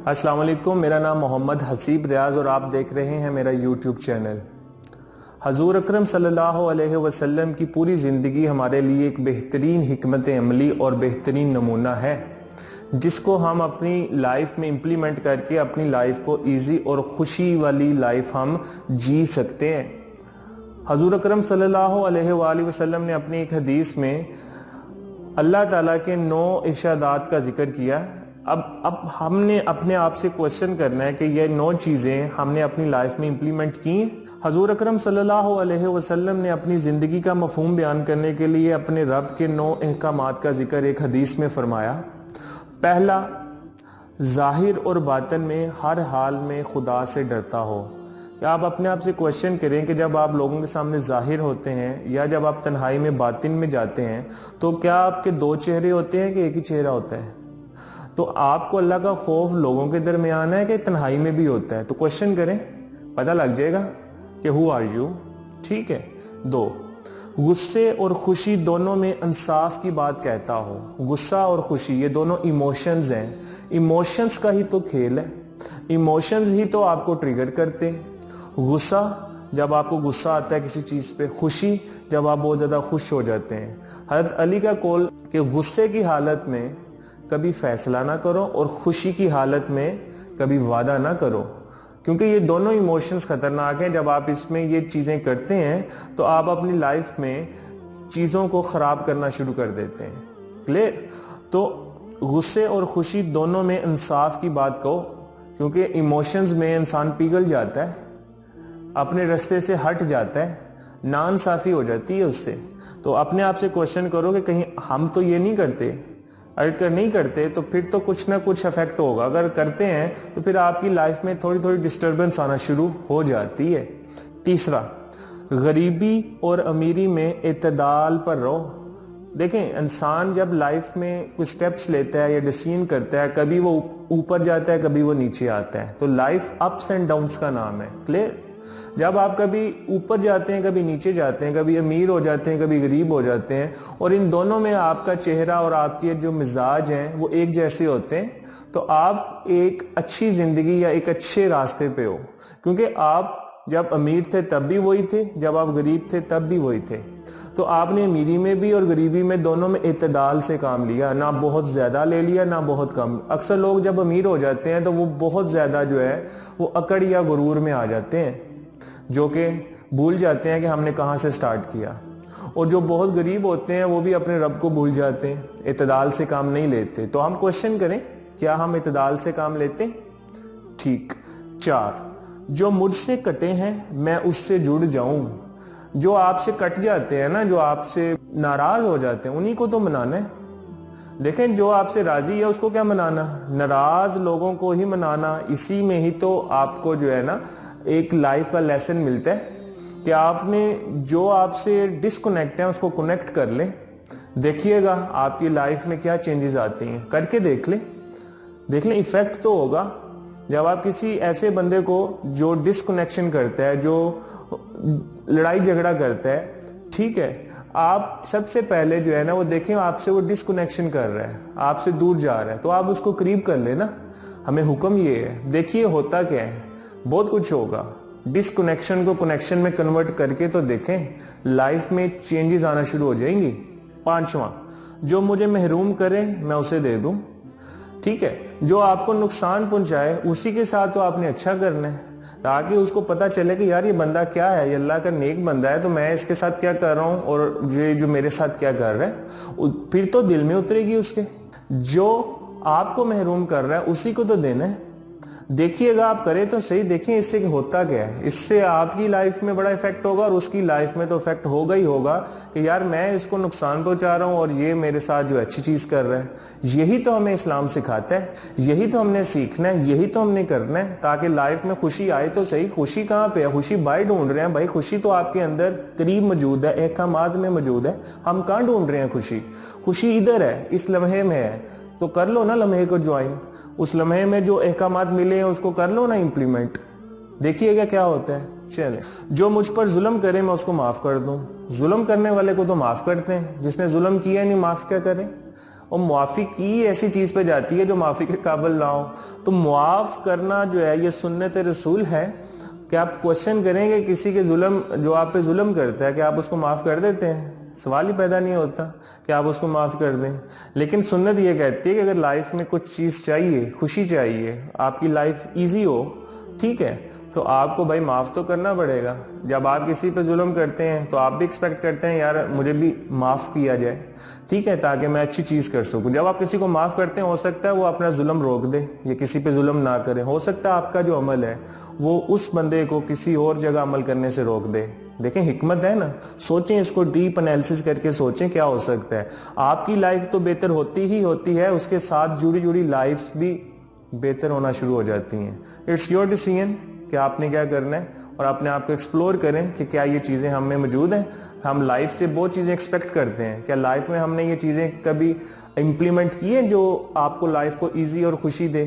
السلام علیکم، میرا نام محمد حسیب ریاض اور آپ دیکھ رہے ہیں میرا یوٹیوب چینل۔ حضور اکرم صلی اللہ علیہ وسلم کی پوری زندگی ہمارے لیے ایک بہترین حکمت عملی اور بہترین نمونہ ہے، جس کو ہم اپنی لائف میں امپلیمنٹ کر کے اپنی لائف کو ایزی اور خوشی والی لائف ہم جی سکتے ہیں۔ حضور اکرم صلی اللہ علیہ وآلہ وسلم نے اپنی ایک حدیث میں اللہ تعالیٰ کے 9 ارشادات کا ذکر کیا۔ اب ہم نے اپنے آپ سے کوشچن کرنا ہے کہ یہ 9 چیزیں ہم نے اپنی لائف میں امپلیمنٹ کی ہیں۔ حضور اکرم صلی اللہ علیہ وسلم نے اپنی زندگی کا مفہوم بیان کرنے کے لیے اپنے رب کے 9 احکامات کا ذکر ایک حدیث میں فرمایا۔ پہلا، ظاہر اور باطن میں ہر حال میں خدا سے ڈرتا ہو۔ کیا آپ اپنے آپ سے کوشچن کریں کہ جب آپ لوگوں کے سامنے ظاہر ہوتے ہیں یا جب آپ تنہائی میں باطن میں جاتے ہیں تو کیا آپ کے 2 چہرے ہوتے ہیں کہ ایک ہی چہرہ ہوتا ہے؟ تو آپ کو اللہ کا خوف لوگوں کے درمیان ہے کہ تنہائی میں بھی ہوتا ہے؟ تو کوشچن کریں، پتہ لگ جائے گا کہ ہو آر یو۔ ٹھیک ہے۔ 2، غصے اور خوشی دونوں میں انصاف کی بات کہتا ہو۔ غصہ اور خوشی یہ دونوں ایموشنز ہیں، ایموشنز کا ہی تو کھیل ہے، ایموشنز ہی تو آپ کو ٹریگر کرتے ہیں۔ غصہ جب آپ کو غصہ آتا ہے کسی چیز پہ، خوشی جب آپ بہت زیادہ خوش ہو جاتے ہیں۔ حضرت علی کا قول کہ غصے کی حالت میں کبھی فیصلہ نہ کرو اور خوشی کی حالت میں کبھی وعدہ نہ کرو، کیونکہ یہ دونوں ایموشنز خطرناک ہیں۔ جب آپ اس میں یہ چیزیں کرتے ہیں تو آپ اپنی لائف میں چیزوں کو خراب کرنا شروع کر دیتے ہیں۔ کلیئر؟ تو غصے اور خوشی دونوں میں انصاف کی بات کہو، کیونکہ ایموشنز میں انسان پگھل جاتا ہے، اپنے رستے سے ہٹ جاتا ہے، ناانصافی ہو جاتی ہے اس سے۔ تو اپنے آپ سے کوشچن کرو کہ کہیں ہم تو یہ نہیں کرتے، اگر نہیں کرتے تو پھر تو کچھ نہ کچھ افیکٹ ہوگا، اگر کرتے ہیں تو پھر آپ کی لائف میں تھوڑی تھوڑی ڈسٹربنس آنا شروع ہو جاتی ہے۔ تیسرا، غریبی اور امیری میں اعتدال پر رہو۔ دیکھیں، انسان جب لائف میں کچھ سٹیپس لیتا ہے یا ڈیسیژن کرتا ہے، کبھی وہ اوپر جاتا ہے، کبھی وہ نیچے آتا ہے۔ تو لائف اپس اینڈ ڈاؤنس کا نام ہے۔ کلیئر؟ جب آپ کبھی اوپر جاتے ہیں، کبھی نیچے جاتے ہیں، کبھی امیر ہو جاتے ہیں، کبھی غریب ہو جاتے ہیں، اور ان دونوں میں آپ کا چہرہ اور آپ کے جو مزاج ہیں وہ ایک جیسے ہوتے ہیں، تو آپ ایک اچھی زندگی یا ایک اچھے راستے پہ ہو، کیونکہ آپ جب امیر تھے تب بھی وہی تھے، جب آپ غریب تھے تب بھی وہی تھے۔ تو آپ نے امیری میں بھی اور غریبی میں دونوں میں اعتدال سے کام لیا، نہ بہت زیادہ لے لیا نہ بہت کم۔ اکثر لوگ جب امیر ہو جاتے ہیں تو وہ بہت زیادہ جو ہے وہ اکڑ یا غرور میں آ جاتے ہیں، جو کہ بھول جاتے ہیں کہ ہم نے کہاں سے سٹارٹ کیا۔ اور جو بہت غریب ہوتے ہیں وہ بھی اپنے رب کو بھول جاتے ہیں، اعتدال سے کام نہیں لیتے۔ تو ہم کوشچن کریں، کیا ہم اعتدال سے کام لیتے ہیں؟ ٹھیک۔ 4، جو مجھ سے کٹے ہیں میں اس سے جڑ جاؤں۔ جو آپ سے کٹ جاتے ہیں نا، جو آپ سے ناراض ہو جاتے ہیں، انہی کو تو منانا ہے۔ دیکھیں، جو آپ سے راضی ہے اس کو کیا منانا، ناراض لوگوں کو ہی منانا۔ اسی میں ہی تو آپ کو جو ہے نا ایک لائف کا لیسن ملتا ہے کہ آپ نے جو آپ سے ڈسکنیکٹ ہیں اس کو کنیکٹ کر لیں۔ دیکھیے گا آپ کی لائف میں کیا چینجز آتی ہیں، کر کے دیکھ لیں ایفیکٹ تو ہوگا۔ جب آپ کسی ایسے بندے کو جو ڈسکنیکشن کرتا ہے، جو لڑائی جھگڑا کرتا ہے، ٹھیک ہے، آپ سب سے پہلے جو ہے نا وہ دیکھیں آپ سے وہ ڈسکنیکشن کر رہا ہے، آپ سے دور جا رہا ہے، تو آپ اس کو قریب کر لیں نا۔ ہمیں حکم یہ ہے، دیکھیے ہوتا کیا ہے، بہت کچھ ہوگا۔ ڈسکنیکشن کو کنیکشن میں کنورٹ کر کے تو دیکھیں، لائف میں چینجز آنا شروع ہو جائیں گی۔ 5واں، جو مجھے محروم کرے میں اسے دے دوں۔ ٹھیک ہے، جو آپ کو نقصان پہنچائے اسی کے ساتھ تو آپ نے اچھا کرنا ہے، تاکہ اس کو پتا چلے کہ یار یہ بندہ کیا ہے، یہ اللہ کا نیک بندہ ہے، تو میں اس کے ساتھ کیا کر رہا ہوں اور یہ جو میرے ساتھ کیا کر رہا ہے، پھر تو دل میں اترے گی اس کے۔ جو آپ کو محروم کر رہا ہے اسی کو تو دینا ہے۔ دیکھیے گا آپ کرے تو صحیح، دیکھیں اس سے ہوتا کیا ہے۔ اس سے آپ کی لائف میں بڑا افیکٹ ہوگا اور اس کی لائف میں تو افیکٹ ہوگا ہی ہوگا کہ یار میں اس کو نقصان پہنچا رہا ہوں اور یہ میرے ساتھ جو اچھی چیز کر رہا ہے۔ یہی تو ہمیں اسلام سکھاتا ہے، یہی تو ہم نے سیکھنا ہے، یہی تو ہم نے کرنا ہے، تاکہ لائف میں خوشی آئے تو صحیح۔ خوشی کہاں پہ ہے؟ خوشی باہر ڈھونڈ رہے ہیں بھائی، خوشی تو آپ کے اندر قریب موجود ہے، احکامات میں موجود ہے۔ ہم کہاں ڈھونڈ رہے ہیں خوشی؟ خوشی ادھر ہے، اس لمحے میں ہے، تو کر لو نا لمحے کو جوائن۔ اس لمحے میں جو احکامات ملے ہیں اس کو کر لو نا امپلیمنٹ، دیکھیے گا کیا ہوتا ہے۔ چلیں، جو مجھ پر ظلم کرے میں اس کو معاف کر دوں۔ ظلم کرنے والے کو تو معاف کرتے ہیں، جس نے ظلم کیا نہیں معاف کیا کریں۔ اور معافی کی ایسی چیز پہ جاتی ہے جو معافی کے قابل نہ ہو. تو معاف کرنا جو ہے یہ سنت رسول ہے کہ آپ کوشچن کریں گے کسی کے ظلم جو آپ پہ ظلم کرتا ہے کہ آپ اس کو معاف کر دیتے ہیں. سوال ہی پیدا نہیں ہوتا کہ آپ اس کو معاف کر دیں. لیکن سنت یہ کہتی ہے کہ اگر لائف میں کچھ چیز چاہیے, خوشی چاہیے, آپ کی لائف ایزی ہو, ٹھیک ہے, تو آپ کو بھائی معاف تو کرنا پڑے گا. جب آپ کسی پہ ظلم کرتے ہیں تو آپ بھی ایکسپیکٹ کرتے ہیں یار مجھے بھی معاف کیا جائے, ٹھیک ہے, تاکہ میں اچھی چیز کر سکوں. جب آپ کسی کو معاف کرتے ہیں ہو سکتا ہے وہ اپنا ظلم روک دے یا کسی پہ ظلم نہ کرے. ہو سکتا ہے آپ کا جو عمل ہے وہ اس بندے کو کسی اور جگہ عمل کرنے سے روک دے. دیکھیں حکمت ہے نا, سوچیں اس کو ڈیپ انالیسس کر کے سوچیں کیا ہو سکتا ہے. آپ کی لائف تو بہتر ہوتی ہی ہوتی ہے, اس کے ساتھ جڑی لائفز بھی بہتر ہونا شروع ہو جاتی ہیں. اٹس یور ڈیسیژن کہ آپ نے کیا کرنا ہے, اور اپنے آپ کو ایکسپلور کریں کہ کیا یہ چیزیں ہم میں موجود ہیں. ہم لائف سے بہت چیزیں ایکسپیکٹ کرتے ہیں, کیا لائف میں ہم نے یہ چیزیں کبھی امپلیمنٹ کی ہیں جو آپ کو لائف کو ایزی اور خوشی دے؟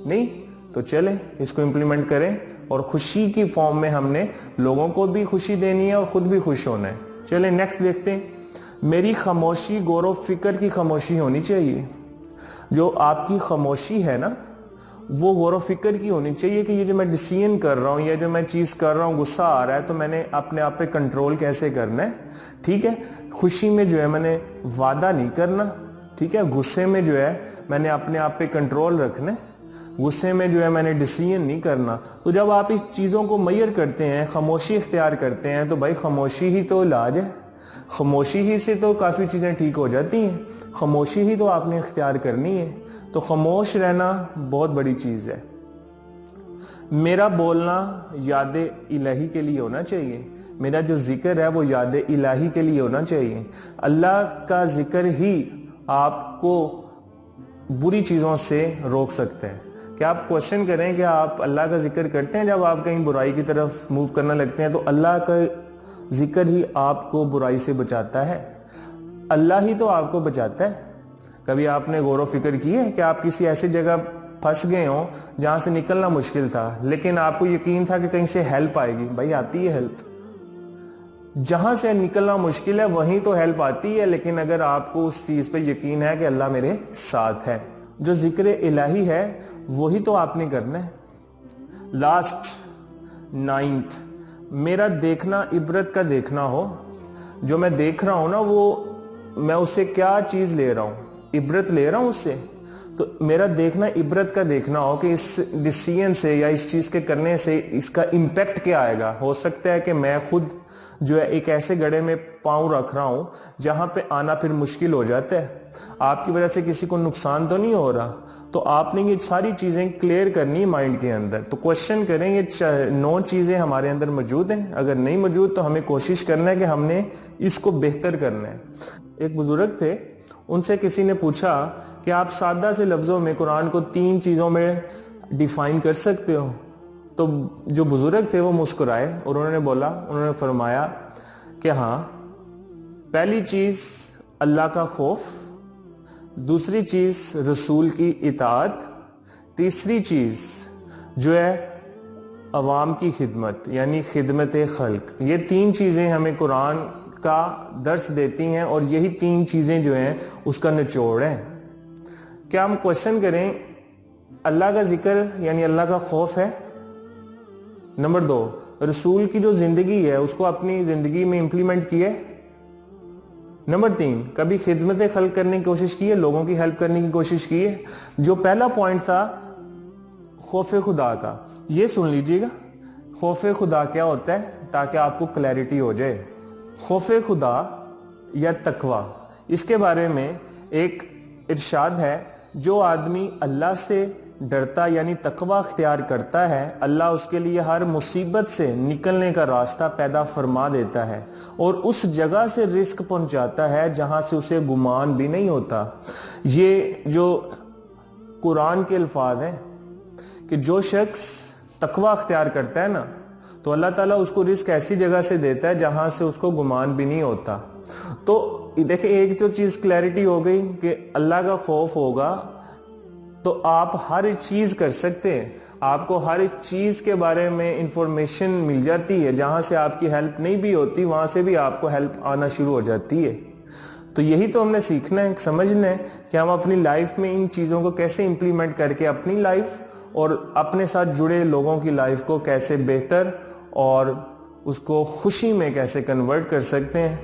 نہیں. تو چلیں اس کو امپلیمنٹ کریں, اور خوشی کی فارم میں ہم نے لوگوں کو بھی خوشی دینی ہے اور خود بھی خوش ہونا ہے. چلیں نیکسٹ دیکھتے ہیں. میری خاموشی غور و فکر کی خاموشی ہونی چاہیے. جو آپ کی خاموشی ہے نا وہ غور و فکر کی ہونی چاہیے کہ یہ جو میں ڈیسیژن کر رہا ہوں یا جو میں چیز کر رہا ہوں, غصہ آ رہا ہے تو میں نے اپنے آپ پہ کنٹرول کیسے کرنا ہے, ٹھیک ہے. خوشی میں جو ہے میں نے وعدہ نہیں کرنا, ٹھیک ہے. غصے میں جو ہے میں نے اپنے آپ پہ کنٹرول رکھنا ہے, غصے میں جو ہے میں نے ڈیسیژن نہیں کرنا. تو جب آپ اس چیزوں کو میئر کرتے ہیں, خاموشی اختیار کرتے ہیں, تو بھائی خاموشی ہی تو علاج ہے. خاموشی ہی سے تو کافی چیزیں ٹھیک ہو جاتی ہیں. خاموشی ہی تو آپ نے اختیار کرنی ہے. تو خاموش رہنا بہت بڑی چیز ہے. میرا بولنا یاد الہی کے لیے ہونا چاہیے. میرا جو ذکر ہے وہ یاد الہی کے لیے ہونا چاہیے. اللہ کا ذکر ہی آپ کو بری چیزوں سے روک سکتے ہیں. کہ آپ کوشچن کریں کہ آپ اللہ کا ذکر کرتے ہیں جب آپ کہیں برائی کی طرف موو کرنے لگتے ہیں, تو اللہ کا ذکر ہی آپ کو برائی سے بچاتا ہے. اللہ ہی تو آپ کو بچاتا ہے. کبھی آپ نے غور و فکر کی ہے کہ آپ کسی ایسی جگہ پھنس گئے ہوں جہاں سے نکلنا مشکل تھا, لیکن آپ کو یقین تھا کہ کہیں سے ہیلپ آئے گی؟ بھائی آتی ہے ہیلپ. جہاں سے نکلنا مشکل ہے وہیں تو ہیلپ آتی ہے, لیکن اگر آپ کو اس چیز پہ یقین ہے کہ اللہ میرے ساتھ ہے, جو ذکر الہی ہے وہی تو آپ نے کرنا ہے. لاسٹ 9th, میرا دیکھنا عبرت کا دیکھنا ہو. جو میں دیکھ رہا ہوں نا وہ میں اس سے کیا چیز لے رہا ہوں, عبرت لے رہا ہوں اس سے. تو میرا دیکھنا عبرت کا دیکھنا ہو کہ اس ڈیسیژن سے یا اس چیز کے کرنے سے اس کا امپیکٹ کیا آئے گا. ہو سکتا ہے کہ میں خود جو ہے ایک ایسے گڑھے میں پاؤں رکھ رہا ہوں جہاں پہ آنا پھر مشکل ہو جاتا ہے. آپ کی وجہ سے کسی کو نقصان تو نہیں ہو رہا. تو آپ نے یہ ساری چیزیں کلیئر کرنی مائنڈ کے اندر. تو کوشچن کریں یہ 9 چیزیں ہمارے اندر موجود ہیں. اگر نہیں موجود تو ہمیں کوشش کرنا ہے کہ ہم نے اس کو بہتر کرنا ہے. ایک بزرگ تھے, ان سے کسی نے پوچھا کہ آپ سادہ سے لفظوں میں قرآن کو 3 چیزوں میں ڈیفائن کر سکتے ہو؟ تو جو بزرگ تھے وہ مسکرائے اور انہوں نے فرمایا کہ ہاں, پہلی چیز اللہ کا خوف, دوسری چیز رسول کی اطاعت, تیسری چیز جو ہے عوام کی خدمت یعنی خدمت خلق. یہ 3 چیزیں ہمیں قرآن کا درس دیتی ہیں, اور یہی 3 چیزیں جو ہیں اس کا نچوڑ ہے. کیا ہم کوشچن کریں اللہ کا ذکر یعنی اللہ کا خوف ہے؟ نمبر 2, رسول کی جو زندگی ہے اس کو اپنی زندگی میں امپلیمنٹ کیے؟ نمبر 3, کبھی خدمت خلق کرنے کی کوشش کی ہے, لوگوں کی ہیلپ کرنے کی کوشش کی ہے؟ جو پہلا پوائنٹ تھا خوف خدا کا, یہ سن لیجئے گا. خوف خدا کیا ہوتا ہے تاکہ آپ کو کلیئرٹی ہو جائے. خوف خدا یا تقوی, اس کے بارے میں ایک ارشاد ہے, جو آدمی اللہ سے ڈرتا یعنی تقوی اختیار کرتا ہے, اللہ اس کے لیے ہر مصیبت سے نکلنے کا راستہ پیدا فرما دیتا ہے اور اس جگہ سے رزق پہنچاتا ہے جہاں سے اسے گمان بھی نہیں ہوتا. یہ جو قرآن کے الفاظ ہیں کہ جو شخص تقوی اختیار کرتا ہے نا تو اللہ تعالیٰ اس کو رزق ایسی جگہ سے دیتا ہے جہاں سے اس کو گمان بھی نہیں ہوتا. تو دیکھیں ایک تو چیز کلیئرٹی ہو گئی کہ اللہ کا خوف ہوگا تو آپ ہر چیز کر سکتے ہیں, آپ کو ہر چیز کے بارے میں انفارمیشن مل جاتی ہے, جہاں سے آپ کی ہیلپ نہیں بھی ہوتی وہاں سے بھی آپ کو ہیلپ آنا شروع ہو جاتی ہے. تو یہی تو ہم نے سیکھنا ہے، سمجھنا ہے کہ ہم اپنی لائف میں ان چیزوں کو کیسے امپلیمنٹ کر کے اپنی لائف اور اپنے ساتھ جڑے لوگوں کی لائف کو کیسے بہتر اور اس کو خوشی میں کیسے کنورٹ کر سکتے ہیں۔